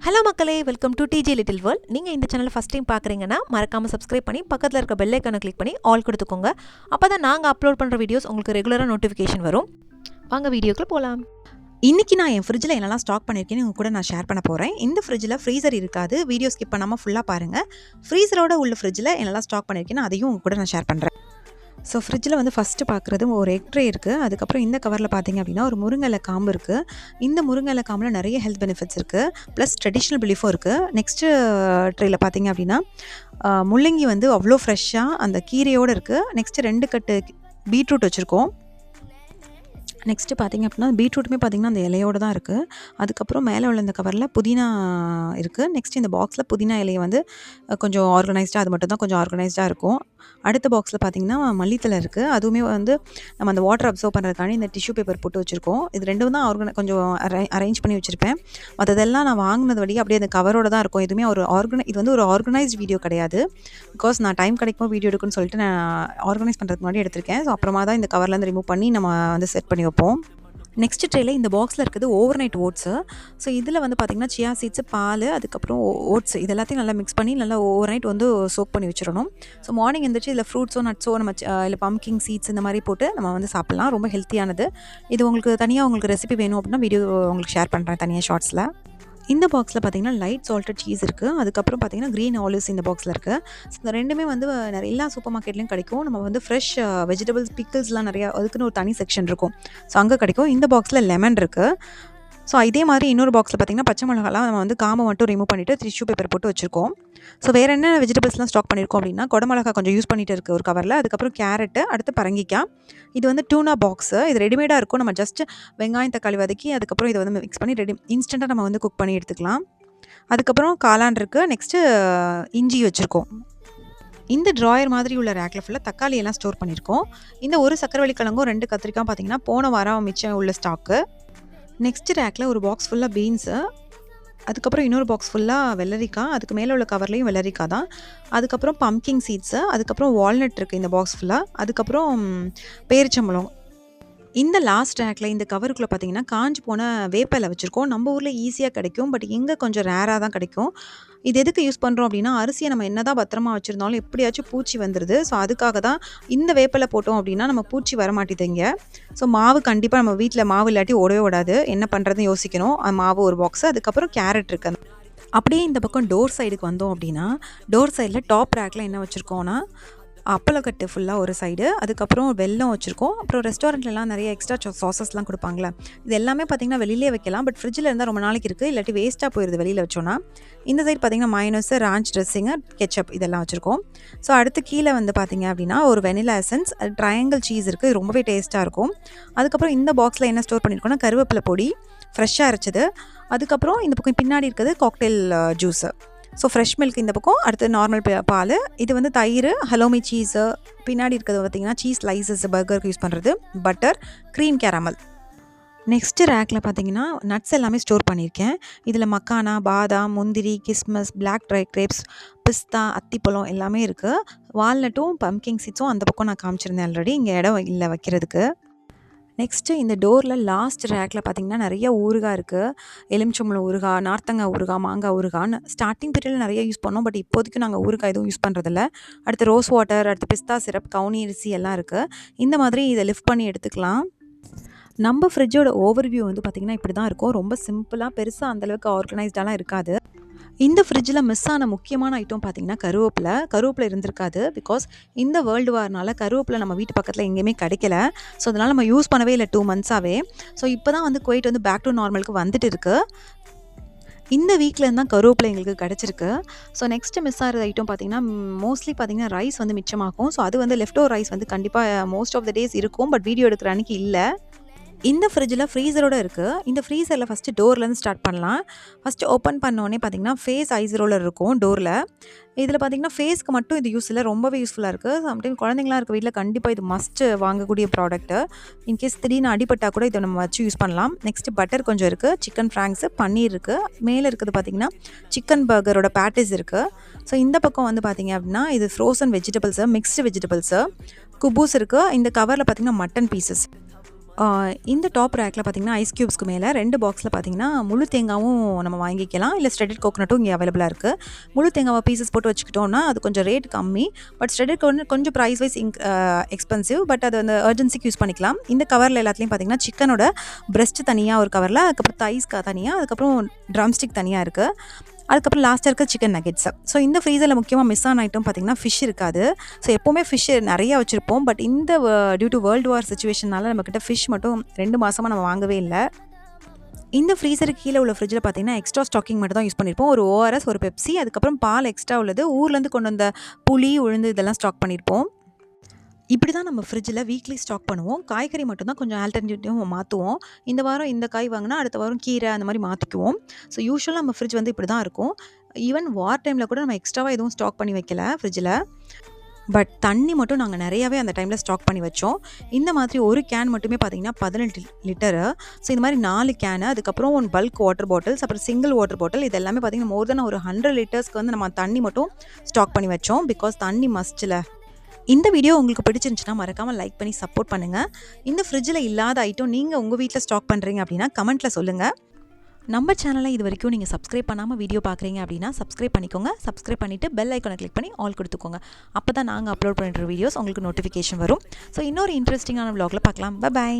Hello மக்களே, welcome to digi little world. நீங்கள் இந்த சேனலை ஃபஸ்ட் டைம் பார்க்குறீங்கன்னா மறக்காமல் சப்ஸ்கிரைப் பண்ணி பக்கத்தில் இருக்க பெல் ஐக்கானை கிளிக் பண்ணி ஆல் கொடுத்துக்கோங்க. அப்போ தான் நாங்கள் அப்லோட் பண்ணுற வீடியோஸ் உங்களுக்கு ரெகுலராக நோட்டிஃபிகேஷன் வரும். வாங்க வீடியோக்குள்ள போகலாம். இன்றைக்கி நான் என் ஃப்ரிட்ஜில் என்னெல்லாம் ஸ்டாக் பண்ணியிருக்கேன்னு உங்க கூட நான் ஷேர் பண்ண போகிறேன். இந்த ஃப்ரிட்ஜில் ஃப்ரீசர் இருக்காது. வீடியோ ஸ்கிப் பண்ணாமல் ஃபுல்லாக பாருங்கள். ஃப்ரீசரோட உள்ள ஃப்ரிட்ஜில் என்னெல்லாம் ஸ்டாக் பண்ணியிருக்கேன்னு அதையும் உங்க கூட நான் ஷேர் பண்ணுறேன். ஸோ ஃப்ரிட்ஜில் வந்து ஃபஸ்ட்டு பார்க்குறது ஒரு எக் ட்ரே இருக்குது. அதுக்கப்புறம் இந்த கவரில் பார்த்தீங்க அப்படின்னா ஒரு முருங்கை காம்பு இருக்குது. இந்த முருங்கை காம்பில் நிறைய ஹெல்த் பெனிஃபிட்ஸ் இருக்குது. ப்ளஸ் ட்ரெடிஷ்னல் பிலீஃபும் இருக்குது. நெக்ஸ்ட்டு ட்ரேயில் பார்த்தீங்க அப்படின்னா முள்ளங்கி வந்து அவ்வளோ ஃப்ரெஷ்ஷாக அந்த கீரையோடு இருக்குது. நெக்ஸ்ட்டு 2 கட்டு பீட்ரூட் வச்சுருக்கோம். நெக்ஸ்ட்டு பார்த்திங்க அப்படின்னா பீட்ரூட்டுமே பார்த்திங்கன்னா அந்த இலையோடு தான் இருக்குது. அதுக்கப்புறம் மேலே உள்ள இந்த கவரில் புதினா இருக்குது. நெக்ஸ்ட் இந்த பாக்ஸில் புதினா இலையை வந்து கொஞ்சம் ஆர்கனைஸ்டாக, அது மட்டும் தான் கொஞ்சம் ஆர்கனைஸ்டாக இருக்கும். அடுத்த பாக்ஸில் பார்த்திங்கன்னா மல்லித்தலை இருக்குது. அதுவுமே வந்து நம்ம அந்த வாட்டர் அப்சர்வ் பண்ணுறதுக்காண்டி இந்த டிஷ்யூ பேப்பர் போட்டு வச்சுருக்கோம். இது 2 தான் கொஞ்சம் அரேஞ்ச் பண்ணி வச்சுருப்பேன். மற்றதெல்லாம் நான் வாங்கினது வழியாக அப்படியே அந்த கவரோடு தான் இருக்கும். எதுவுமே இது வந்து ஒரு ஆர்கனைஸ்ட் வீடியோ கிடையாது. பிகாஸ் நான் டைம் கிடைக்கும் வீடியோ எடுக்குன்னு சொல்லிட்டு நான் ஆர்கனைஸ் பண்ணுறதுக்கு முன்னாடி எடுத்திருக்கேன். ஸோ அப்புறமா தான் இந்த கவர்லேருந்து ரிமூவ் பண்ணி நம்ம வந்து செட் பண்ணி வைப்போம். நெக்ஸ்ட் ட்ரேல இந்த பாக்ஸில் இருக்குது ஓவர் நைட் ஓட்ஸு. ஸோ இதில் வந்து பார்த்திங்கன்னா சியா சீட்ஸு, பால், அதுக்கப்புறம் ஓட்ஸ் இது எல்லாத்தையும் நல்லா மிக்ஸ் பண்ணி நல்லா ஓவர் நைட் வந்து சோக் பண்ணி வச்சிடணும். ஸோ மார்னிங் எழுந்திரிச்சு இதில் ஃப்ரூட்ஸோ நட்ஸோ நம்ம இல்லை பம்கிங் சீட்ஸ் இந்த மாதிரி போட்டு நம்ம வந்து சாப்பிட்லாம். ரொம்ப ஹெல்த்தியானது. இது உங்களுக்கு தனியாக உங்களுக்கு ரெசிபி வேணும் அப்படின்னா வீடியோ உங்களுக்கு ஷேர் பண்ணுறேன் தனியாக ஷார்ட்ஸில். இந்த பாக்ஸில் பார்த்திங்கன்னா லைட் சால்ட்டட் சீஸ் இருக்குது. அதுக்கப்புறம் பார்த்திங்கன்னா க்ரீன் ஆலிவ்ஸ் இந்த பாக்ஸில் இருக்குது. ஸோ இந்த ரெண்டுமே வந்து எல்லா சூப்பர் மார்க்கெட்லேயும் கிடைக்கும். நம்ம வந்து ஃப்ரெஷ் வெஜிடபிள்ஸ் பிக்கிள்ஸ்லாம் நிறையா அதுக்குன்னு ஒரு தனி செக்ஷன் இருக்கும். ஸோ அங்கே கிடைக்கும். இந்த பாக்ஸில் லெமன் இருக்குது. ஸோ இதே மாதிரி இன்னொரு பாக்ஸில் பார்த்திங்கன்னா பச்சை மிளகாலாம் நம்ம வந்து காம்பை மட்டும் ரிமூவ் பண்ணிவிட்டு டிஷ்யூ பேப்பர் போட்டு வச்சுருக்கோம். ஸோ வேறு என்ன வெஜிடபிள்ஸ்லாம் ஸ்டாக் பண்ணியிருக்கோம் அப்படின்னா குடமிளகா கொஞ்சம் யூஸ் பண்ணிட்டு இருக்குது ஒரு கவரில். அதுக்கப்புறம் கேரட்டு, அடுத்து பரங்கிக்காய். இது வந்து டூனா பாக்ஸு. இது ரெடிமேடாக இருக்கும். நம்ம ஜஸ்ட் வெங்காயம் தக்காளி வதக்கி அதுக்கப்புறம் இதை வந்து மிக்ஸ் பண்ணி இன்ஸ்டண்ட்டாக நம்ம வந்து குக் பண்ணி எடுத்துக்கலாம். அதுக்கப்புறம் காளான் இருக்குது. நெக்ஸ்ட்டு இஞ்சி வச்சுருக்கோம். இந்த ட்ராயர் மாதிரி உள்ள ரேக்கில் ஃபுல்லாக தக்காளி எல்லாம் ஸ்டோர் பண்ணியிருக்கோம். இந்த ஒரு சக்கரவள்ளி கிழங்கும் 2 கத்திரிக்காய் பார்த்திங்கன்னா போன வாரம் மிச்சம் உள்ள ஸ்டாக்கு. நெக்ஸ்ட் ரேக்கில் ஒரு பாக்ஸ் ஃபுல்லாக பீன்ஸு, அதுக்கப்புறம் இன்னொரு பாக்ஸ் ஃபுல்லாக வெள்ளரிக்காய், அதுக்கு மேலே உள்ள கவர்லேயும் வெள்ளரிக்காய் தான். அதுக்கப்புறம் பம்கிங் சீட்ஸு, அதுக்கப்புறம் வால்நட் இருக்குது இந்த பாக்ஸ் ஃபுல்லாக. அதுக்கப்புறம் பேரிச்சம்பழம். இந்த லாஸ்ட் ரேக்கில் இந்த கவருக்குள்ளே பார்த்திங்கன்னா காஞ்சி போன வேப்பிலை வச்சுருக்கோம். நம்ம ஊரில் ஈஸியாக கிடைக்கும். பட் இங்கே கொஞ்சம் ரேராக தான் கிடைக்கும். இது எதுக்கு யூஸ் பண்ணுறோம் அப்படின்னா அரிசியை நம்ம என்ன தான் பத்திரமா வச்சுருந்தாலும் எப்படியாச்சும் பூச்சி வந்துடுது. ஸோ அதுக்காக தான் இந்த வேப்பிலை போட்டோம் அப்படின்னா நம்ம பூச்சி வரமாட்டேதுங்க. ஸோ மாவு கண்டிப்பாக நம்ம வீட்டில் மாவு இல்லாட்டி ஓடவே ஓடாது. என்ன பண்ணுறதுன்னு யோசிக்கணும். மாவு ஒரு பாக்ஸு, அதுக்கப்புறம் கேரட் இருக்குது. அப்படியே இந்த பக்கம் டோர் சைடுக்கு வந்தோம் அப்படின்னா டோர் சைடில் டாப் ரேக்கில் என்ன வச்சுருக்கோன்னா அப்பளக்கட்டு ஃபுல்லாக ஒரு சைடு, அதுக்கப்புறம் வெல்லம் வச்சுருக்கோம். அப்புறம் ரெஸ்டாரண்ட்லலாம் நிறைய எக்ஸ்ட்ரா சாஸஸ்லாம் கொடுப்பாங்களே, இது எல்லாமே பார்த்திங்கன்னா வெளியிலே வைக்கலாம். பட் ஃப்ரிட்ஜில் இருந்தால் ரொம்ப நாளைக்கு இருக்குது, இல்லாட்டி வேஸ்ட்டாக போயிடுது வெளியில் வச்சோன்னா. இந்த சைடு பார்த்திங்கன்னா மைனஸு, ராஞ்ச் ட்ரெஸ்ஸிங்கு, கெச்சப் இதெல்லாம் வச்சுருக்கோம். ஸோ அடுத்து கீழே வந்து பார்த்திங்க அப்படின்னா ஒரு வெனிலா எசன்ஸ், ட்ரையாங்கிள் சீஸ் இருக்குது. இது ரொம்பவே டேஸ்ட்டாக இருக்கும். அதுக்கப்புறம் இந்த பாக்ஸில் என்ன ஸ்டோர் பண்ணியிருக்கோன்னா கருவேப்பிலை பொடி ஃப்ரெஷ்ஷாக அரைச்சது. அதுக்கப்புறம் இந்த பக்கம் பின்னாடி இருக்கிறது cocktail juice. So fresh milk இந்த பக்கம், அடுத்து நார்மல் பால். இது வந்து தயிர், ஹலோமி சீஸு, பின்னாடி இருக்கிறது பார்த்திங்கன்னா சீஸ் ஸ்லைசஸ் பர்கருக்கு யூஸ் பண்ணுறது, பட்டர், க்ரீம் கேரமல். நெக்ஸ்ட்டு ரேக்கில் பார்த்திங்கன்னா நட்ஸ் எல்லாமே ஸ்டோர் பண்ணியிருக்கேன். இதில் மக்கானா, பாதாம், முந்திரி, கிஸ்மஸ், பிளாக் ட்ரை கிரேப்ஸ், பிஸ்தா, அத்திப்பழம் எல்லாமே இருக்குது. வால்நட்டும் பம்கிங் சீட்ஸும் அந்த பக்கம் நான் காமிச்சிருந்தேன் ஆல்ரெடி. இங்கே இடம் இல்லை வைக்கிறதுக்கு. நெக்ஸ்ட்டு இந்த டோரில் லாஸ்ட் ரேக்கில் பார்த்திங்கன்னா நிறைய ஊறுகாய் இருக்குது. எலுமிச்சம்பழம் ஊறுகாய், நார்த்தங்காய் ஊறுகாய், மாங்காய் ஊறுகான்னு ஸ்டார்டிங் பீரியடில் நிறைய யூஸ் பண்ணோம். பட் இப்போதைக்கு நாங்கள் ஊறுகாய் எதுவும் யூஸ் பண்ணுறதில்ல. அடுத்து ரோஸ் வாட்டர், அடுத்து பிஸ்தா சிரப், கவுனி அரிசி எல்லாம் இருக்குது. இந்த மாதிரி இதை லிஃப்ட் பண்ணி எடுத்துக்கலாம். நம்ம ஃப்ரிட்ஜோட ஓவர்வியூ வந்து பார்த்திங்கன்னா இப்படி தான் இருக்கும். ரொம்ப சிம்பிளாக, பெருசாக அந்தளவுக்கு ஆர்கனைஸ்டாலாம் இருக்காது. இந்த ஃப்ரிட்ஜில் மிஸ் ஆன முக்கியமான ஐட்டம் பார்த்திங்கன்னா கருவேப்பிலை இருந்திருக்காது. பிகாஸ் இந்த வேர்ல்டு வார்னால் கருவேப்பிலை நம்ம வீட்டு பக்கத்தில் எங்கேயுமே கிடைக்கல. ஸோ அதனால் நம்ம யூஸ் பண்ணவே இல்லை 2 மந்த்ஸாகவே. ஸோ இப்போ தான் வந்து குவைட் வந்து பேக் டு நார்மலுக்கு வந்துட்டு இருக்குது. இந்த வீக்லேருந்து தான் கருவேப்பிலை எங்களுக்கு கிடச்சிருக்கு. ஸோ நெக்ஸ்ட்டு மிஸ் ஆகிற ஐட்டம் பார்த்திங்கன்னா மோஸ்ட்லி பார்த்திங்கன்னா ரைஸ் வந்து மிச்சமாகும். ஸோ அது வந்து லெஃப்ட் ஓவர் ரைஸ் வந்து கண்டிப்பாக மோஸ்ட் ஆஃப் த டேஸ் இருக்கும். பட் வீடியோ எடுக்கிற அன்றைக்கி இல்லை. இந்த ஃப்ரிட்ஜில் ஃப்ரீசரோடு இருக்குது. இந்த ஃப்ரீசரில் ஃபஸ்ட்டு டோர்லேருந்து ஸ்டார்ட் பண்ணலாம். ஃபஸ்ட்டு ஓப்பன் பண்ணோடனே பார்த்திங்கன்னா ஃபேஸ் ஐஸ் ரோலர் இருக்கும் டோரில். இதில் பார்த்திங்கன்னா ஃபேஸ்க்கு மட்டும் இது யூஸ் இல்லை, ரொம்பவே யூஸ்ஃபுல்லாக இருக்குது. சம்டைம் குழந்தைங்களாம் இருக்க வீட்டில் கண்டிப்பாக இது மஸ்ட்டு வாங்கக்கூடிய ப்ராடக்ட்டு. இன்கேஸ் திடீர்னு அடிபட்டால் கூட இதை நம்ம வச்சு யூஸ் பண்ணலாம். நெக்ஸ்ட்டு பட்டர் கொஞ்சம் இருக்குது, சிக்கன் ஃப்ராங்க்ஸு, பன்னீர் இருக்குது. மேலே இருக்கிறது பார்த்திங்கன்னா சிக்கன் பர்கரோட பேட்டிஸ் இருக்குது. ஸோ இந்த பக்கம் வந்து பார்த்திங்க அப்படின்னா இது ஃப்ரோசன் வெஜிடபிள்ஸு, மிக்ஸ்டு வெஜிடபிள்ஸு, குபூஸ் இருக்குது. இந்த கவரில் பார்த்திங்கன்னா மட்டன் பீசஸ். இந்த டாப் ரேக்கில் பார்த்திங்கன்னா ஐஸ் க்யூப்ஸ்க்கு மேலே 2 பாக்ஸில் பார்த்திங்கன்னா முழு தேங்காவும் நம்ம வாங்கிக்கலாம், இல்லை ஸ்ட்ரெடட் கோகோனட்டும் இங்கே அவைலபிளாக இருக்குது. முழு தேங்காவை பீசஸ் போட்டு வச்சுக்கிட்டோன்னா அது கொஞ்சம் ரேட் கம்மி. பட் ஸ்ட்ரெடட் கோகோனட் கொஞ்சம் ப்ரைஸ் வைஸ் எக்ஸ்பென்சிவ். பட் அது அந்த அர்ஜென்சிக்கு யூஸ் பண்ணிக்கலாம். இந்த கவரில் எல்லாத்துலேயும் பார்த்திங்கன்னா சிக்கனோட பிரெஸ்ட் தனியாக ஒரு கவரில், அதுக்கப்புறம் தைஸ்க்கு தனியாக, அதுக்கப்புறம் ட்ரம்ஸ்டிக் தனியாக இருக்குது. அதுக்கப்புறம் லாஸ்ட்டாக இருக்க சிக்கன் நகெட்ஸ். ஸோ இந்த ஃப்ரீசரில் முக்கியமாக மிஸ் ஆன ஐட்டம் பார்த்திங்கன்னா ஃபிஷ் இருக்காது. ஸோ எப்போவுமே ஃபிஷ் நிறையா வச்சுருப்போம். பட் இந்த டியூ டு வேர்ல்டு வார் சிச்சுவேஷனால் நம்மக்கிட்ட ஃபிஷ் மட்டும் 2 மாதமாக நம்ம வாங்கவே இல்லை. இந்த ஃப்ரீசருக்கு கீழே உள்ள ஃப்ரிட்ஜில் பார்த்திங்கன்னா எக்ஸ்ட்ரா ஸ்டாக்கிங் மட்டும் தான் யூஸ் பண்ணியிருப்போம். ஒரு ஓஆர்எஸ், ஒரு பெப்சி, அதுக்கப்புறம் பால் எக்ஸ்ட்ரா உள்ளது, ஊர்லேருந்து கொண்டு வந்த புளி, உளுந்து இதெல்லாம் ஸ்டாக் பண்ணியிருப்போம். இப்படி தான் நம்ம ஃப்ரிட்ஜில் வீக்லி ஸ்டாக் பண்ணுவோம். காய்கறி மட்டும்தான் கொஞ்சம் ஆல்டர்னேட்டிவாக மாற்றுவோம். இந்த வாரம் இந்த காய் வாங்கினா அடுத்த வாரம் கீரை அந்த மாதிரி மாற்றிக்குவோம். ஸோ யூஸ்வலாக நம்ம ஃப்ரிட்ஜ் வந்து இப்படி தான் இருக்கும். ஈவன் வார் டைமில் கூட நம்ம எக்ஸ்ட்ராவாக எதுவும் ஸ்டாக் பண்ணி வைக்கல ஃப்ரிட்ஜில். பட் தண்ணி மட்டும் நாங்கள் நிறையாவே அந்த டைமில் ஸ்டாக் பண்ணி வச்சோம். இந்த மாதிரி ஒரு கேன் மட்டுமே பார்த்திங்கன்னா 18 லிட்டரு. ஸோ இந்த மாதிரி 4 கேனு, அதுக்கப்புறம் 1 பல்க் வாட்டர் பாட்டில்ஸ், அப்புறம் சிங்கிள் வாட்டர் பாட்டில், இது எல்லாமே பார்த்திங்கன்னா மோர் தென் ஒரு 100 லிட்டர்ஸ்க்கு வந்து நம்ம தண்ணி மட்டும் ஸ்டாக் பண்ணி வச்சோம். பிகாஸ் தண்ணி மஸ்ட்டில். இந்த வீடியோ உங்களுக்கு பிடிச்சிருந்துச்சுன்னா மறக்காமல் லைக் பண்ணி சப்போர்ட் பண்ணுங்கள். இந்த ஃப்ரிட்ஜில் இல்லாத ஐட்டம் நீங்கள் உங்கள் வீட்டில் ஸ்டாக் பண்ணுறீங்க அப்படின்னா கமெண்ட்டில் சொல்லுங்கள். நம்ம சேனலை இது வரைக்கும் நீங்கள் சப்ஸ்கிரைப் பண்ணாமல் வீடியோ பார்க்குறீங்க அப்படின்னா சப்ஸ்கிரைப் பண்ணிக்கோங்க. சப்ஸ்கிரைப் பண்ணிவிட்டு பெல் ஐக்கானை கிளிக் பண்ணி ஆல் கொடுத்துக்கோங்க. அப்போ தான் நாங்கள் அப்லோட் பண்ணுற வீடியோஸ் உங்களுக்கு நோட்டிஃபிகேஷன் வரும். ஸோ இன்னொரு இன்ட்ரெஸ்டிங்கான vlogல பார்க்கலாம். பை.